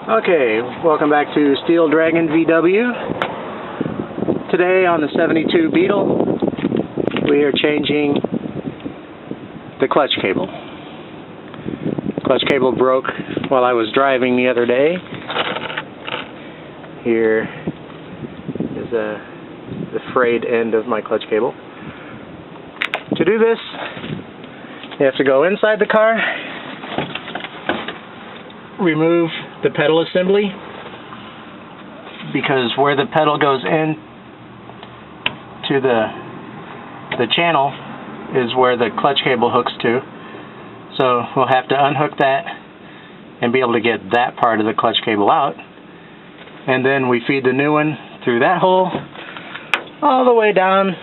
Okay, welcome back to Steel Dragon VW. Today on the 72 Beetle, we are changing the clutch cable. Clutch cable broke while I was driving the other day. Here is the frayed end of my clutch cable. To do this, you have to go inside the car, remove the pedal assembly, because where the pedal goes in to the channel is where the clutch cable hooks to. So we'll have to unhook that and be able to get that part of the clutch cable out. And then we feed the new one through that hole all the way down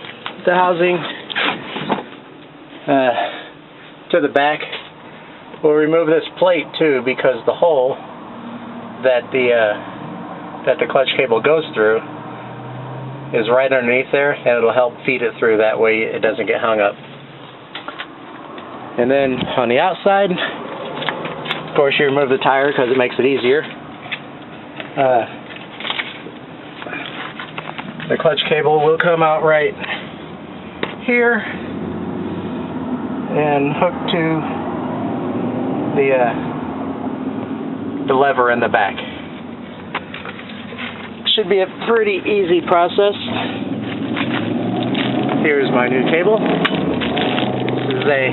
the housing to the back. We'll remove this plate too, because the hole that the clutch cable goes through is right underneath there, and it'll help feed it through. That way it doesn't get hung up. And then on the outside, of course, you remove the tire because it makes it easier. The clutch cable will come out right here and hook to the lever in the back. Should be a pretty easy process. Here's my new cable. This is a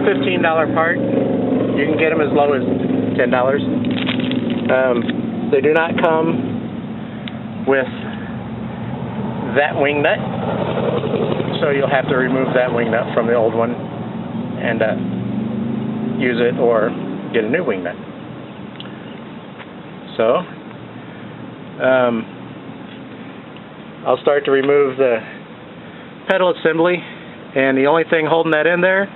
$15 part. You can get them as low as $10. They do not come with that wing nut, so you'll have to remove that wing nut from the old one and use it or get a new wing nut. So I'll start to remove the pedal assembly, and the only thing holding that in there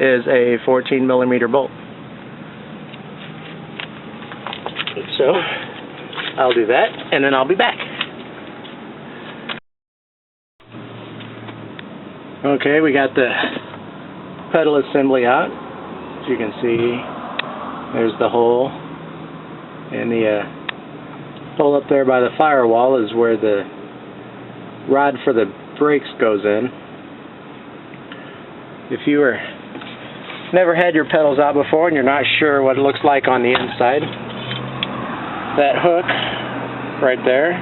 is a 14mm bolt. So I'll do that, and then I'll be back. Okay, we got the pedal assembly out. As you can see, there's the hole, and the hole up there by the firewall is where the rod for the brakes goes in. If you never had your pedals out before and you're not sure what it looks like on the inside, that hook right there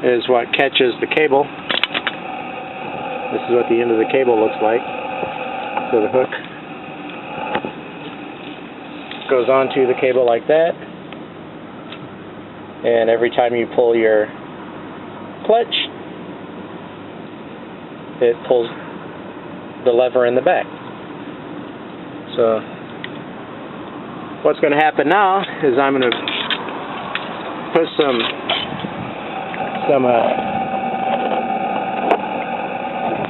is what catches the cable. This is what the end of the cable looks like. So the hook goes onto the cable like that, and every time you pull your clutch, it pulls the lever in the back. So what's going to happen now is I'm going to put some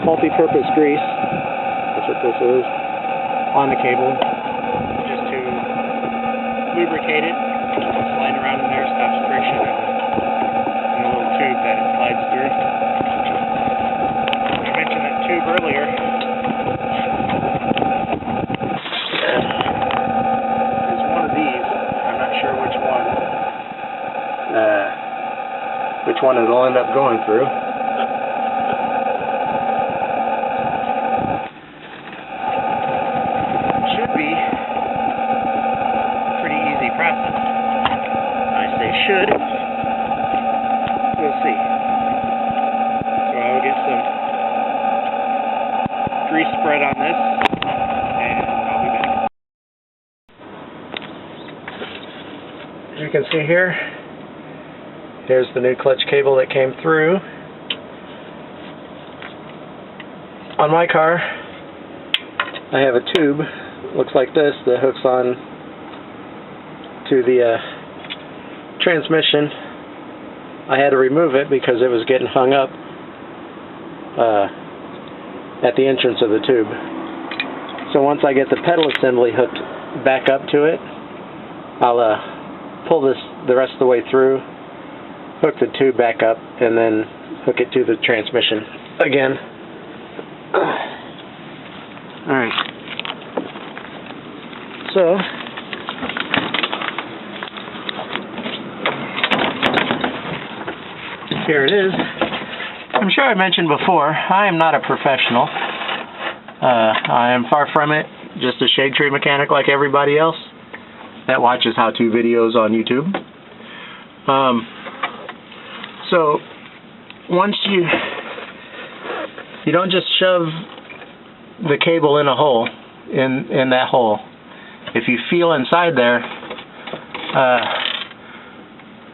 multi-purpose grease, that's what this is, on the cable, just to lubricate it. Slide around in there, stops friction in the little tube that it slides through. I mentioned that tube earlier. There's one of these. I'm not sure which one it'll end up going through. Should. We'll see. So I will get some grease spread on this, and I'll be back. As you can see here, here's the new clutch cable that came through. On my car, I have a tube, looks like this, that hooks on to the transmission. I had to remove it because it was getting hung up at the entrance of the tube. So once I get the pedal assembly hooked back up to it, I'll pull this the rest of the way through, hook the tube back up, and then hook it to the transmission again. Alright. So here it is. I'm sure I mentioned before, I am not a professional. I am far from it, just a shade tree mechanic like everybody else that watches how-to videos on YouTube. So once you don't just shove the cable in a hole, in that hole. If you feel inside there,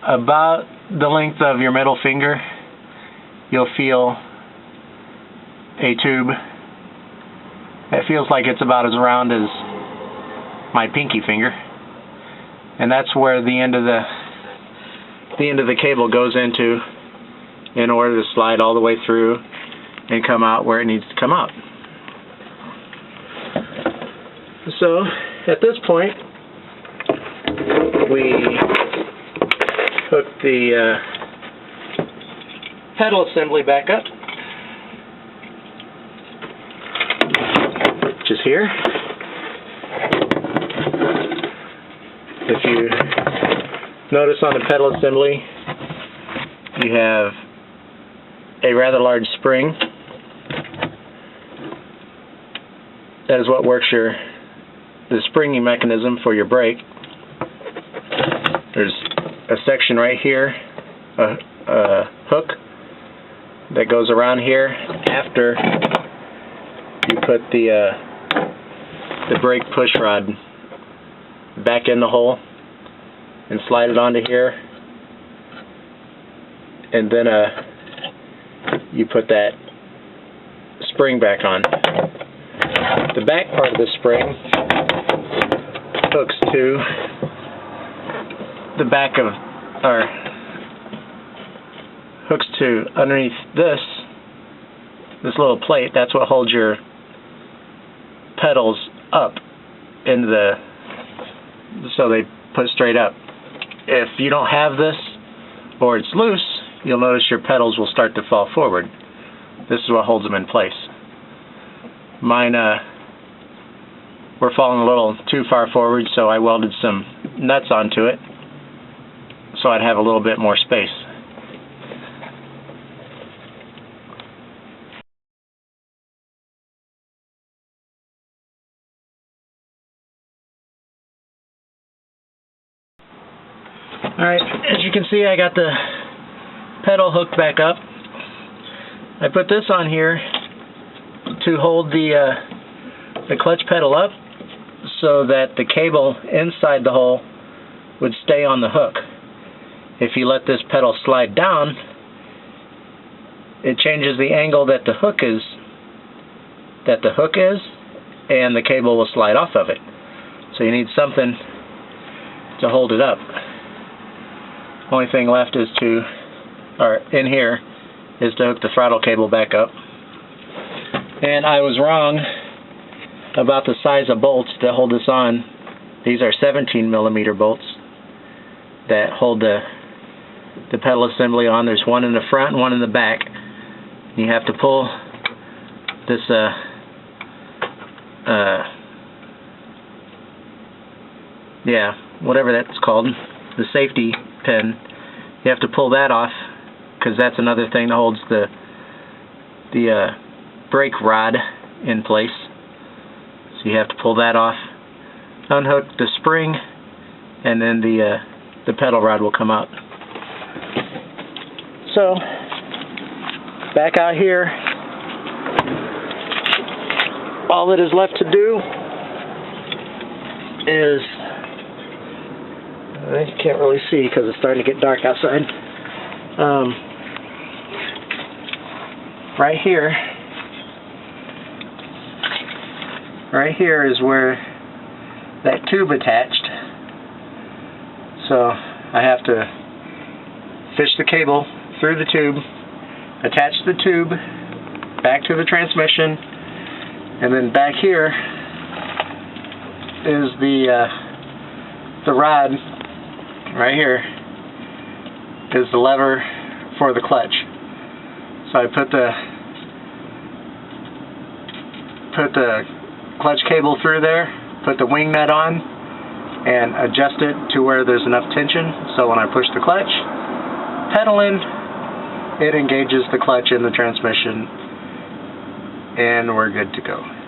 about the length of your middle finger, you'll feel a tube. It feels like it's about as round as my pinky finger, and that's where the end of the cable goes into in order to slide all the way through and come out where it needs to come out. So at this point, we hook the pedal assembly back up, which is here. If you notice on the pedal assembly, you have a rather large spring. That is what works the springing mechanism for your brake. There's a section right here, a hook that goes around here after you put the brake push rod back in the hole and slide it onto here, and then you put that spring back on. The back part of the spring hooks to the back of, or hooks to underneath this little plate. That's what holds your pedals up into so they put straight up. If you don't have this, or it's loose, you'll notice your pedals will start to fall forward. This is what holds them in place. Mine were falling a little too far forward, so I welded some nuts onto it so I'd have a little bit more space. Alright, as you can see, I got the pedal hooked back up. I put this on here to hold the clutch pedal up so that the cable inside the hole would stay on the hook. If you let this pedal slide down, it changes the angle that the hook is, and the cable will slide off of it. So you need something to hold it up. Only thing left is to hook the throttle cable back up. And I was wrong about the size of bolts that hold this on. These are 17mm bolts that hold the pedal assembly on. There's one in the front and one in the back. You have to pull this whatever that's called, the safety pin. You have to pull that off, because that's another thing that holds the brake rod in place. So you have to pull that off, unhook the spring, and then the pedal rod will come out. So back out here, all that is left to do is, I can't really see because it's starting to get dark outside. Right here is where that tube attached. So I have to fish the cable through the tube, attach the tube back to the transmission, and then back here is the rod. Right here is the lever for the clutch. So I put the clutch cable through there, put the wing nut on, and adjust it to where there's enough tension. So when I push the clutch, pedal in, it engages the clutch in the transmission, and we're good to go.